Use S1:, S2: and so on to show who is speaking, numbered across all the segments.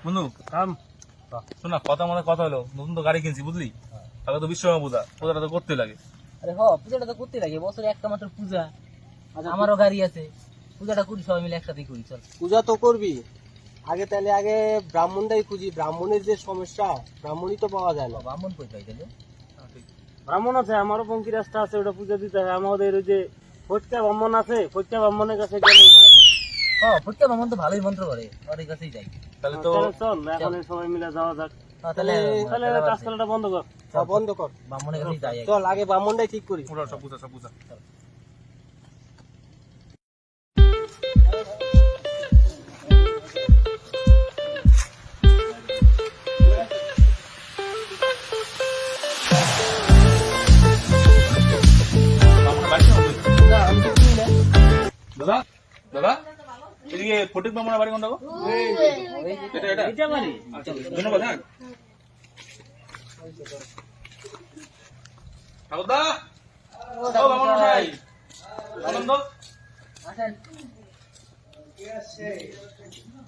S1: বন্ধু শোনা কথা মনে কথা হলো, নতুন তো গাড়ি কিনছি বুঝলি, তাহলে তো বিশ্বকর্মা পূজা, পূজাটা তো করতে লাগে।
S2: আরে পূজাটা তো করতে লাগে, বছরে একটা মাত্র পূজা। আমারও গাড়ি আছে, পূজাটা করি সবাই মিলে একসাথে করি। চল
S3: পূজা তো করবি, আগে ব্রাহ্মণটাই খুঁজি। ব্রাহ্মণের যে সমস্যা, ব্রাহ্মণই তো পাওয়া যায় না।
S2: ব্রাহ্মণ কই পাই তাহলে?
S3: ব্রাহ্মণ আছে, আমারও পঙ্কি রাস্তা আছে, ওটা পূজা দিতে হয়। আমাদের ওই যে ফটকা ব্রাহ্মণ আছে, ফটকা ব্রাহ্মণের কাছে গেলে
S2: ফুটকা ব্রাহ্মণ তো ভালোই মন্ত্র করে, ওর কাছেই যাই।
S1: তাহলে তো
S3: চল এখন সবাই মিলে যাওয়া যাক।
S2: তাহলে
S3: তাহলে কাজকালটা বন্ধ কর, বন্ধ কর।
S2: ব্রাহ্মণের কাছেই যাই।
S3: চল আগে ব্রাহ্মণটাই ঠিক করি।
S1: সব পূজা সব পূজা। দাদা দাদা এদিকে ফটিক ব্রাহ্মণের বাড়ি কোনটা গো? এটা বাড়ি। ধন্যবাদ। হ্যাঁ ঠাকুরদা, ও ব্রাহ্মণ মশাই, আনন্দ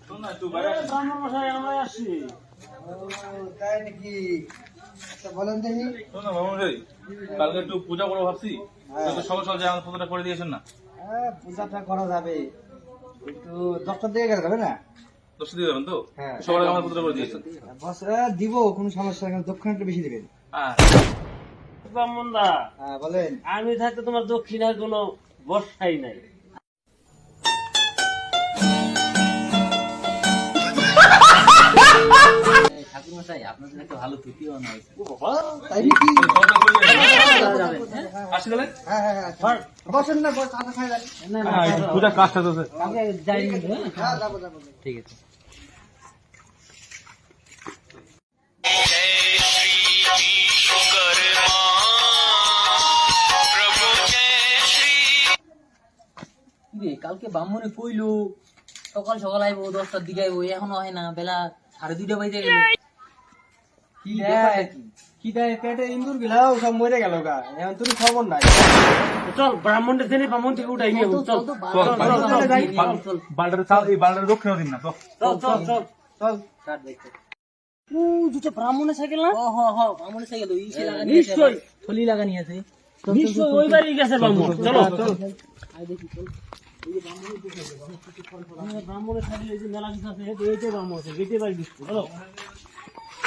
S1: শোন না একটু বাইরে আসুন।
S3: ব্রাহ্মণ মশাই, আমরা আসছি।
S4: তাই নাকি? বলেন দেখি।
S1: শোন না ব্রাহ্মণ মশাই, কালকে একটু পূজা করবো ভাবছি, একটু সকাল সকাল যে আমার পুজোটা করে দিয়েছেন না।
S4: হ্যাঁ, পূজাটা করা যাবে, একটু 10টার দিকে গেলে যাবে না?
S1: 10 দিয়ে যাবেন তো?
S4: হ্যাঁ।
S1: সকালে আমার পুজোটা করে দিয়েছেন।
S4: বস দিব, কোনো সমস্যা নেই, দক্ষিণাটা বেশি দেবেন।
S1: হ্যাঁ
S3: ব্রাহ্মণ দা,
S4: হ্যাঁ বলেন।
S3: আমি থাকতে তোমার দক্ষিণার কোনো বর্ষাই নাই।
S2: ঠাকুর মশাই, আপনাদের একটা ভালো থুতিও না হয়েছে।
S4: তাই নাকি?
S1: আসি তাহলে?
S4: হ্যাঁ হ্যাঁ হ্যাঁ, বসেন না, বস, আটা খাই যান।
S1: পূজা কাজটা তো
S2: কালকে যাই কিন্তু, হ্যাঁ?
S4: হ্যাঁ, যাবো যাবো।
S2: ঠিক আছে। কালকে ব্রাহ্মণে কইলো সকাল সকাল আইবো, 10টার দিকে আইবো, এখনো হয় না, বেলা 2:30 বাজে গেল।
S4: কি দেয় পেটে ইন্দুর গিলাও সব মরে গেল গা, এখন তুমি খবর নাই।
S3: চল ব্রাহ্মণটা জেনে ব্রাহ্মণ থেকে উঠাই নিয়ে চল
S1: বালটারে চাল, এই বালটারে দক্ষিণ দিন না তো।
S3: চল চল চল
S4: চল।
S3: দুটো ব্রাহ্মণের সাইকেল না?
S2: ব্রাহ্মণের সাইকেল তো ইসে লাগানি আছে,
S3: নিশ্চয়ই।
S2: থলি লাগানি আছে।
S3: নিশ্চয় ওই বাড়ি গেছে ব্রাহ্মণ। চলো চল।
S2: আই দেখি, চল।
S3: ব্রাহ্মণের সাইকেল এই যে মেলা কিছু আছে, এইটাই ব্রাহ্মণ আছে, গেটে বাড়ি দিচ্ছে। চলো।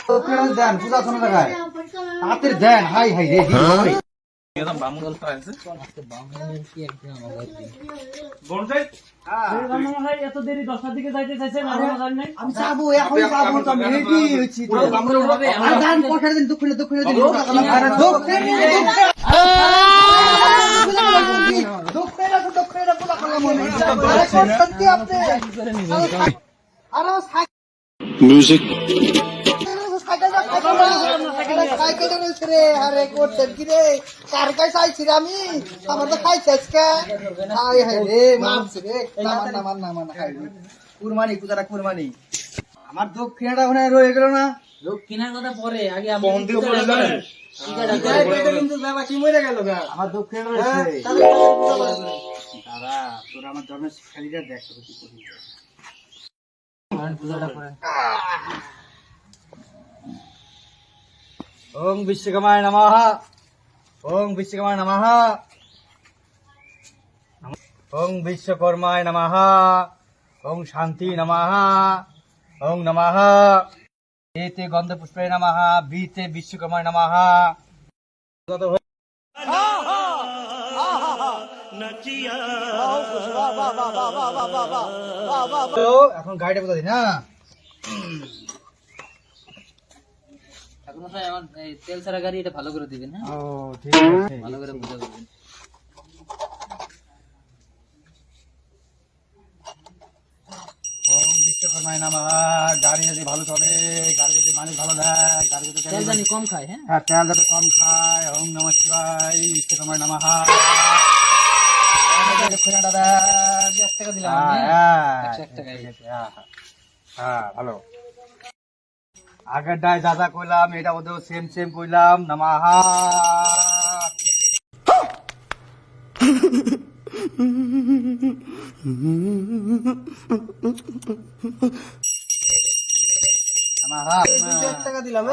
S4: দক্ষিণা দেন, পূজা কোনো জায়গায় হাতের দেন। হাই হাই রে,
S1: একদম ব্রাহ্মণ আছে।
S2: আজকে ব্রাহ্মণের কি একদিন আমার বাড়িতে।
S1: বড় যাই।
S3: এই ব্রাহ্মণ ভাই এত দেরি 10টার দিকে যাইতে চাইছেন, আমার জানি নাই।
S4: আমি যাবো, এখন যাবো, তো আমি রেডি হচ্ছি তো।
S1: ব্রাহ্মণের
S2: হবে,
S4: আর দান পয়সা দিন, দক্ষিণে দক্ষিণে দিন। দক্ষিণে পূজা করলাম মনে হয়। আরে সত্যি আপনি আরে
S5: music
S4: সাইকেল রে, আরে করছেন কি রে? কার কাছে চাইছি রে আমি? আমার তো খাইছে আজকে। হাই হাই রে, মারছে রে। নামান হাই রে। কুরবানি, পূজাটা কুরবানি। আমার দক্ষিণাটা ওখানে রয়ে গেল না।
S2: দক্ষিণার কথা পরে, আগে আমি
S1: কোন দিকে পড়ে জানেন?
S4: আমার দক্ষিণাটা রয়েছে। দাদা, তোর আমার জন্মের খালিটা দেখ তোকে কি করি।
S2: পূজাটা করে।
S4: ওং বিশ্বকর্মায় নমঃ। ওং বিশ্বকর্মায় নমঃ। ওং বিশ্বকর্মায় নমঃ। ওং শান্তি নমঃ। ওং নমঃ এতে গন্ধপুষ্পে নমঃ। বিতে বিশ্বকর্মায় নমঃ। এখন গাড়িটা কোথা দিন? হ্যাঁ,
S2: ঠাকুর মশাই, আমার এই তেল ছাড়া গাড়ি, এটা ভালো করে দিবেন। হ্যাঁ,
S4: ও ঠিক আছে।
S2: ভালো করে পূজা করবেন।
S4: ওম বিশ্বকর্মায় নমঃ। গাড়ি যদি ভালো চলে, গাড়ি যদি মানুষ ভালো দেয়, গাড়ি যদি
S2: তেল জানি কম খায়। হ্যাঁ,
S4: হ্যাঁ, তেল যাতে কম খায়। ওম নমঃ শিবায়। বিশ্বকর্মায় নমঃ। দক্ষিণাটা দেন।
S2: 1 টাকা দিলাম।
S4: হ্যাঁ,
S2: 1 টাকা।
S4: হ্যাঁ, ভালো। আগের ডায় যা যা কইলাম, এটা ওদের সেম সেম কইলাম। নমঃ। নামাহা
S3: 1 টাকা দিলাম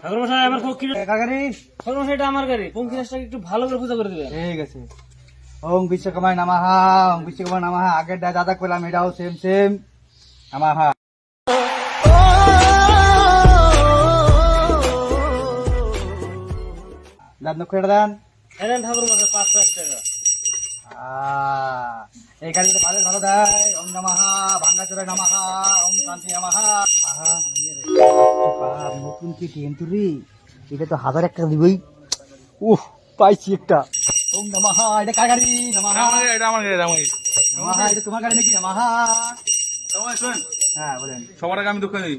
S3: ঠাকুর মশাই আমার পক্ষীর গাড়ি ঠাকুর মশাই এটা আমার গাড়ি পঙ্কিরাজটাকে একটু ভালো করে পূজা করে দিবেন
S4: ঠিক আছে ওম বিশ্বকর্মায় নামাহা ওম বিশ্বকর্মায় নামাহা আগের দাদা কইলাম এটাও সেম সেম নামাহা দান নক্ষত্র দান
S3: এনেন ঠাকুর মশাই 500 টাকা
S4: এই গাড়িতে ভালো ভালো দেয় ওম নামাহা ভাঙ্গাচুরা নামাহা ওম শান্তি নামাহা নতুন কি টেন্টুরি এটা তো 1000 টাকা দিবই উহ পাইছি একটা ওম নামাহা এটা কার গাড়ি নামাহা
S1: এটা আমার গাড়ি
S4: নামাহা এটা তোমার গাড়ি নাকি নামাহা
S1: শুনেন
S4: হ্যাঁ বলেন
S1: সবার আগে আমি দক্ষিণে দিই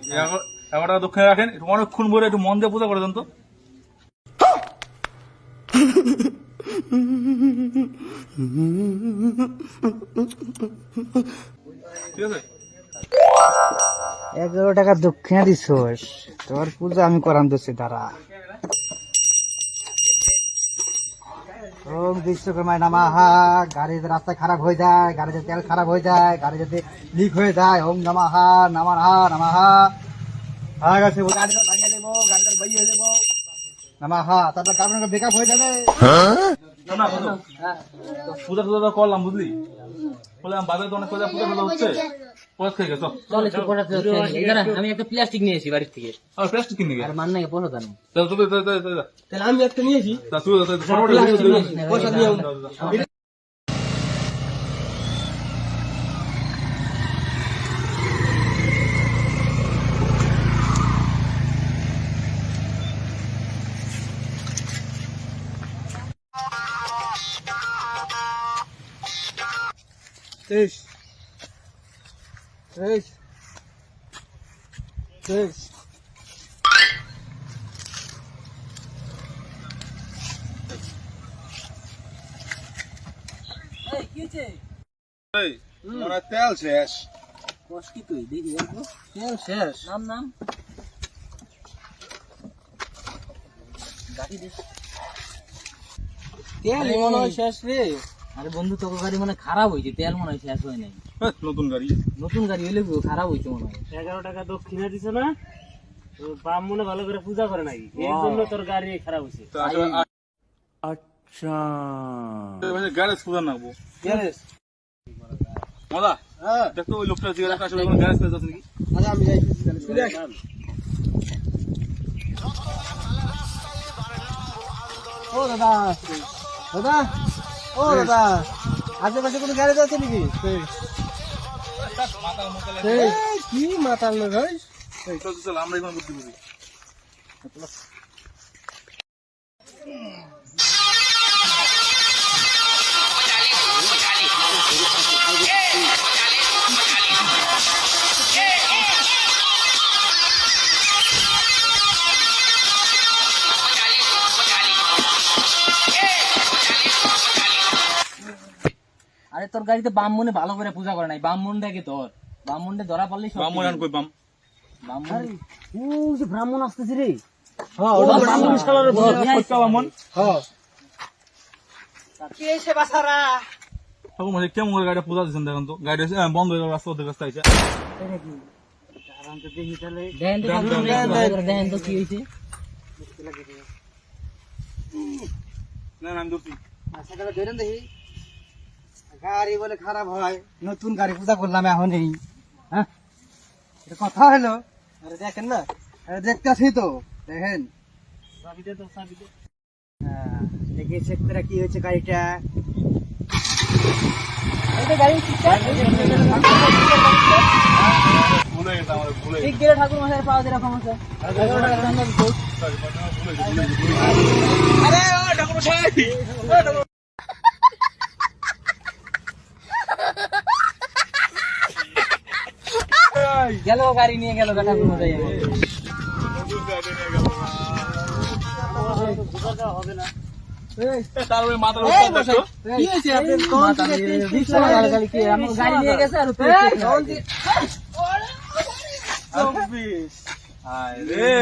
S1: 11 টাকা দক্ষিণে রাখেন একটু অনেকক্ষণ ভরে একটু মন দিয়ে পূজা করে দেন তো ঠিক আছে
S4: 11 টাকা দক্ষিণা দিছস তোর পূজা আমি করাম দোষে দাঁড়া ওম বিশ্বকর্মায় নামাহা গাড়িতে রাস্তা খারাপ হয়ে যায় গাড়িতে তেল খারাপ হয়ে যায় গাড়ি যাতে লিক হয়ে যায় ওম নামাহা নামাহা নামাহা হয়ে গেছে গাড়িটা ভাঙিয়ে দেবো গাড়িটা বাইয়ে দেবো নামাহা তারপর কারণ বেকআপ হয়ে যাবে
S1: না পূজা টুজা করলাম বুঝলি বললাম বাজারে তো অনেক পূজা টুজা হচ্ছে পয়সা খেয়ে গেছো
S2: চল একটু পড়া আমি একটা প্লাস্টিক নিয়েছি বাড়ির থেকে
S1: আর প্লাস্টিক কিনে গেছে
S2: আর মান নাকি পয়সা দাও
S3: তাহলে আমি একটা নিয়েছি
S1: পয়সা দিয়ে তেল শেষ
S2: কি তুই দেখি তেল শেষ নাম নাম গাড়ি দেখ তেল মনে হয় শেষ রে আরে বন্ধু তোর গাড়ি মনে হয় খারাপ হয়েছে তেল মনে হয় শেষ হয় নাই
S1: নতুন গাড়ি
S2: হইলে খারাপ হয়েছে মনে হয়
S3: 11 টাকা দক্ষিণা দিছে না তো বাম মনে ভালো করে পূজা করে নাই এর জন্য তোর গাড়ি খারাপ হয়েছে
S1: আচ্ছা গ্যারেজ পূজা নাকবো
S3: গ্যারেজ
S1: মজা দেখতো ওই লোকটা জিজ্ঞাসা আসলে কোনো গ্যারেজ পেয়ে যাচ্ছে নাকি
S4: আচ্ছা আমি যাইতেছি তাহলে শুনে ও দাদা দাদা ও দাদা আশেপাশে কোনো গ্যারেজ আছে নাকি কি মাতাল না ভাই
S1: চল চল আমরা এখন বুদ্ধি বুঝি
S2: আরে তোর গাড়িতে বামমনে ভালো করে পূজা করে নাই বামমনটাকে তোর বামমনটা ধরা পড়লি সব
S1: বাম মনে কই বাম
S2: বামমন
S3: ও যে ব্রাহ্মণ আসতেছে রে
S4: হ্যাঁ
S3: ওটা ব্রাহ্মণ শালারে ভর
S1: কইকা বামন
S4: হ্যাঁ কি এসে বাসারা
S1: তখন মানে কেমন করে গাড়ি পূজা দিছেন দেখেন তো গাড়ি বন্ধ হয়ে গেল রাস্তা ওদের কাছে আইছে
S3: কারণ তো দেখি তাহলে
S2: দেখেন তো কি হয়েছে
S1: না আমি দূরছি
S4: আচ্ছা তাহলে ধরেন দেখি গাড়ি বলে খারাপ হয় নতুন গাড়ি পূজা করলাম এখনই হ্যাঁ এটা কথা হলো আরে দেখেন না আরে দেখতেছি তো দেখেন
S3: চাবিতে তো চাবিতে
S4: হ্যাঁ দেখি চেক করে কি হয়েছে গাড়িটা
S1: ভুলে গেছে আমার ভুলে
S2: ঠিক গেলে ঠাকুর মশাই পাওয়া যায় এরকম আছে
S1: আরে ও ঠাকুর মশাই
S2: গেল গাড়ি নিয়ে গেল ঠাকুর মশাই
S3: হবে না
S1: তারপরে মাথার উপর
S2: কি হয়েছে আপনি কোন দিকে গাড়ি নিয়ে গেছে আর
S1: আরে